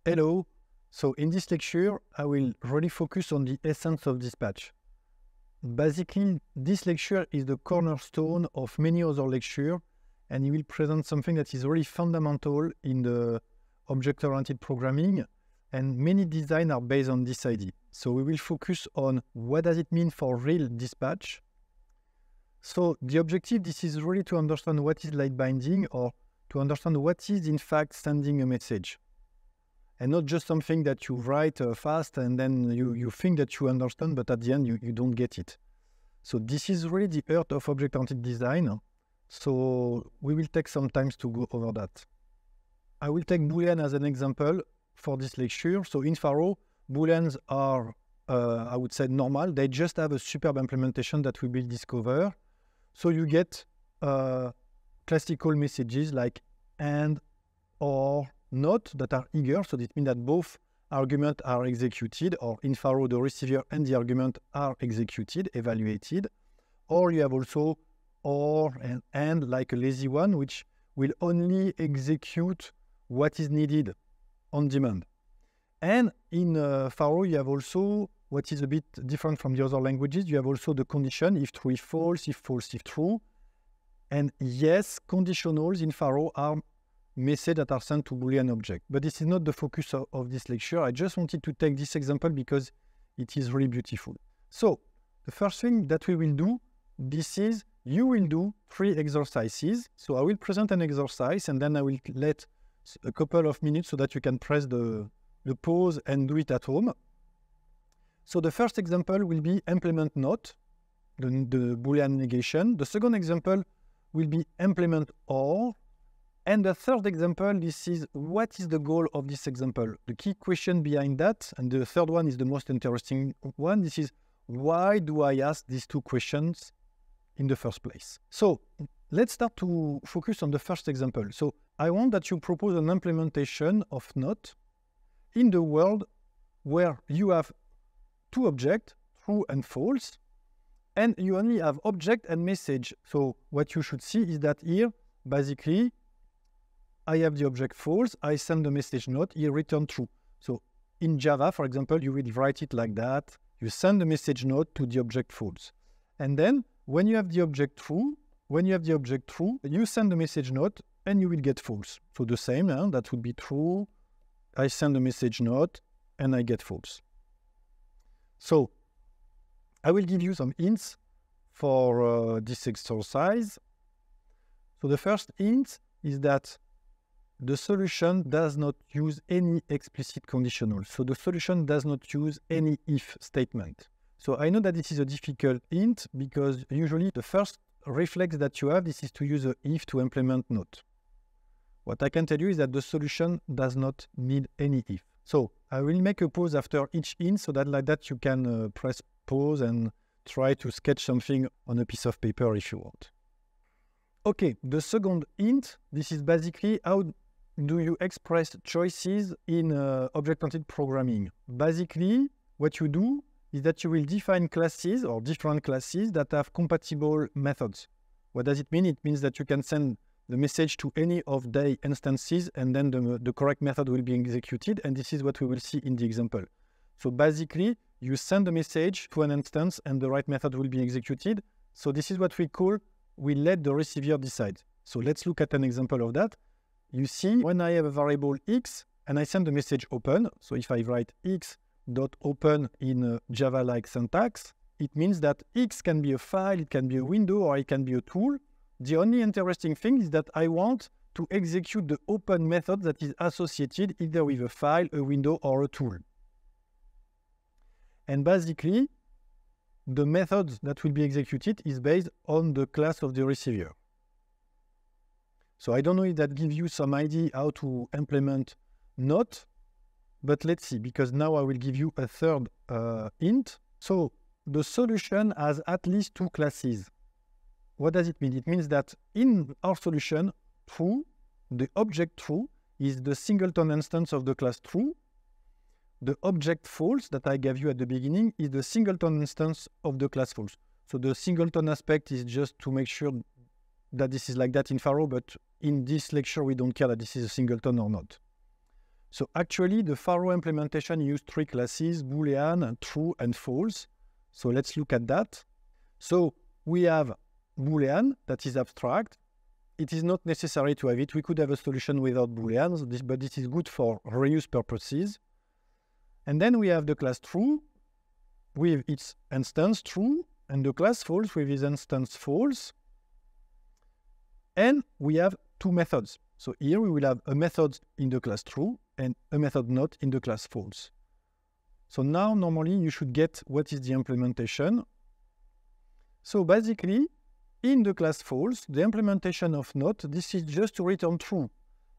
Hello. So in this lecture, I will really focus on the essence of dispatch. Basically, this lecture is the cornerstone of many other lectures, and it will present something that is really fundamental in the object-oriented programming, and many designs are based on this idea. So we will focus on what does it mean for real dispatch. So the objective, this is really to understand what is light binding, or to understand what is in fact sending a message. And not just something that you write fast and then you think that you understand, but at the end you don't get it. So this is really the heart of object-oriented design. So we will take some time to go over that. I will take Boolean as an example for this lecture. So in Pharo, Booleans are, I would say, normal. They just have a superb implementation that we will discover. So you get classical messages like and, or, not that are eager, so this means that both arguments are executed, or in Pharo, the receiver and the argument are executed, evaluated. Or you have also or and like a lazy one, which will only execute what is needed on demand. And in Pharo, you have also what is a bit different from the other languages. You have also the condition, if true, if false, if true. And yes, conditionals in Pharo are messages that are sent to Boolean object. But this is not the focus of this lecture. I just wanted to take this example because it is really beautiful. So the first thing that we will do, this is you will do 3 exercises. So I will present an exercise and then I will let a couple of minutes so that you can press the pause and do it at home. So the first example will be implement not, the Boolean negation. The second example will be implement or. And the third example, this is what is the goal of this example? The key question behind that, and the third one is the most interesting one. This is why do I ask these 2 questions in the first place? So let's start to focus on the first example. So I want that you propose an implementation of not in the world where you have 2 objects, true and false, and you only have object and message. So what you should see is that here, basically, I have the object false, I send the message not, here return true. So in Java, for example, you will write it like that. You send the message not to the object false. And then when you have the object true, you send the message not and you will get false. So the same, that would be true. I send the message not and I get false. So I will give you some hints for this exercise. So the first hint is that the solution does not use any explicit conditional. So the solution does not use any if statement. So I know that this is a difficult hint because usually the first reflex that you have, this is to use a if to implement not. What I can tell you is that the solution does not need any if. So I will make a pause after each hint so that like that you can press pause and try to sketch something on a piece of paper if you want. Okay, the second hint, this is basically how do you express choices in object-oriented programming. Basically, what you do is that you will define classes or different classes that have compatible methods. What does it mean? It means that you can send the message to any of their instances and then the correct method will be executed, and this is what we will see in the example. So basically, you send the message to an instance and the right method will be executed. So this is what we call we let the receiver decide. So let's look at an example of that. You see, when I have a variable x and I send the message open, so if I write x.open in Java-like syntax, it means that x can be a file, it can be a window, or it can be a tool. The only interesting thing is that I want to execute the open method that is associated either with a file, a window, or a tool. And basically, the method that will be executed is based on the class of the receiver. So I don't know if that gives you some idea how to implement not, but let's see, because now I will give you a third hint. So the solution has at least 2 classes. What does it mean? It means that in our solution, true, the object true is the singleton instance of the class true. The object false that I gave you at the beginning is the singleton instance of the class false. So the singleton aspect is just to make sure that this is like that in Pharo, but in this lecture, we don't care that this is a singleton or not. So actually, the Pharo implementation used 3 classes, Boolean, true, and false. So let's look at that. So we have Boolean, that is abstract. It is not necessary to have it. We could have a solution without Booleans, but this is good for reuse purposes. And then we have the class true with its instance true, and the class false with its instance false. And we have 2 methods. So here we will have a method in the class true and a method not in the class false. So now normally you should get what is the implementation. So basically, in the class false, the implementation of not, this is just to return true.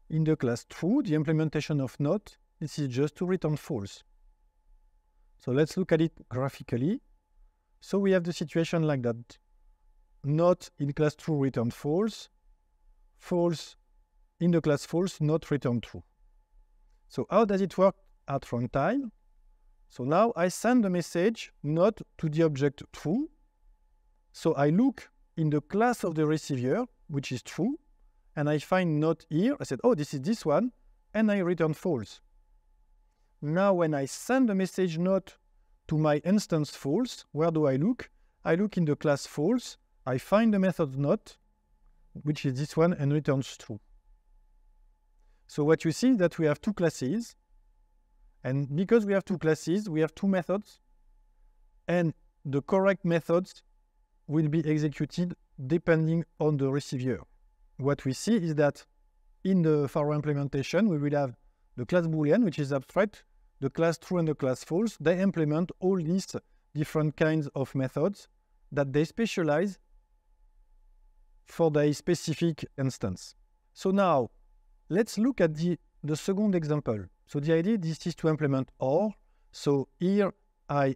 In the class true, the implementation of not, this is just to return false. So let's look at it graphically. So we have the situation like that. Not in class true return false, false in the class false not return true. So how does it work at runtime? So now I send a message not to the object true. So I look in the class of the receiver, which is true, and I find not here. I said, oh, this is this one, and I return false. Now when I send a message not to my instance false, where do I look? I look in the class false, I find the method not, which is this one, and returns true. So what you see is that we have 2 classes, and because we have 2 classes, we have 2 methods, and the correct methods will be executed depending on the receiver. What we see is that in the Pharo implementation, we will have the class Boolean, which is abstract, the class true and the class false. They implement all these different kinds of methods that they specialize for their specific instance. So now, let's look at the second example. So the idea this is to implement OR. So here I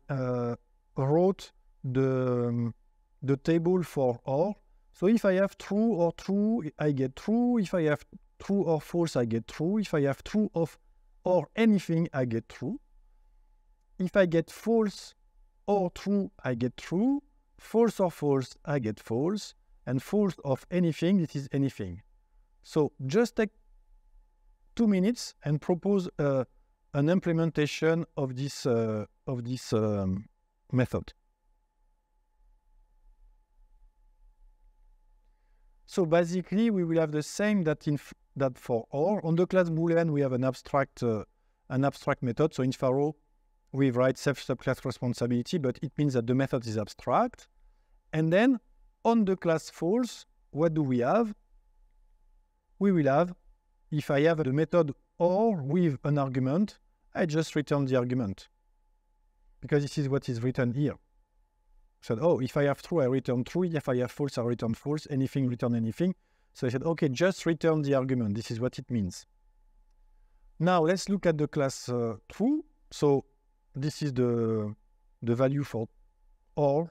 wrote the table for OR. So if I have true or true, I get true. If I have true or false, I get true. If I have true or anything, I get true. If I get false or true, I get true. False or false, I get false. And false of anything, this is anything. So just take 2 minutes and propose an implementation of this method. So basically, we will have the same that for OR. On the class Boolean, we have an abstract method. So in Pharo, we write self-subclass responsibility, but it means that the method is abstract. And then on the class false, what do we have? We will have, if I have the method OR with an argument, I just return the argument, because this is what is written here. So, oh, if I have true, I return true. If I have false, I return false. Anything, return anything. So I said, okay, just return the argument. This is what it means. Now let's look at the class true. So this is the value for OR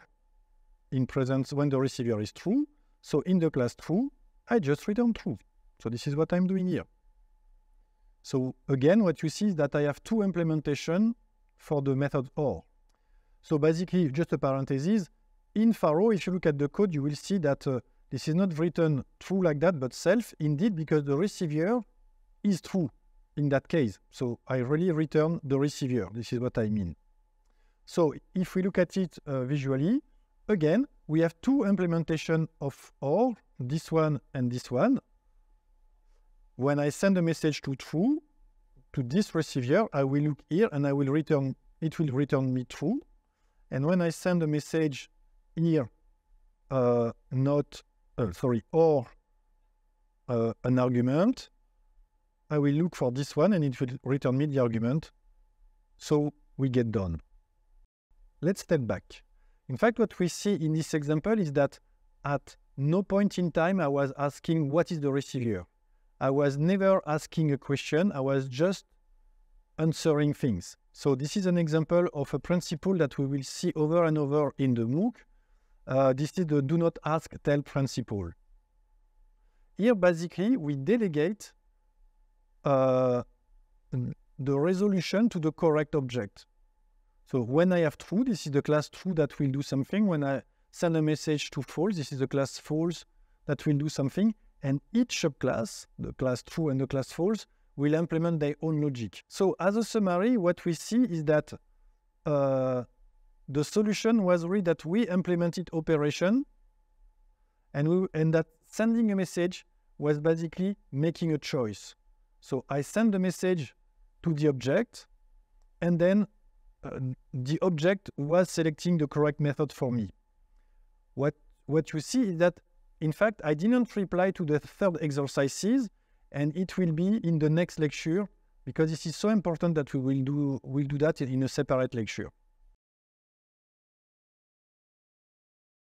in presence when the receiver is true. So in the class true, I just return true. So this is what I'm doing here. So again, what you see is that I have 2 implementations for the method OR. So basically, just a parenthesis, in Pharo, if you look at the code, you will see that this is not written true like that, but self, indeed, because the receiver is true in that case. So I really return the receiver. This is what I mean. So if we look at it visually, again, we have 2 implementations of OR, this one and this one. When I send a message to true, to this receiver, I will look here and I will return, it will return me true. And when I send a message here, or an argument, I will look for this one and it will return me the argument. So we get done. Let's step back. In fact, what we see in this example is that at no point in time I was asking what is the receiver. I was never asking a question. I was just answering things. So this is an example of a principle that we will see over and over in the MOOC. This is the do not ask, tell principle. Here, basically, we delegate the resolution to the correct object. So when I have true, this is the class true that will do something. When I send a message to false, this is the class false that will do something. And each subclass, the class true and the class false, will implement their own logic. So as a summary, what we see is that the solution was really that we implemented operation, and that sending a message was basically making a choice. So I send the message to the object, and then the object was selecting the correct method for me. What you see is that, in fact, I didn't reply to the third exercises, and it will be in the next lecture, because this is so important that we'll do that in a separate lecture.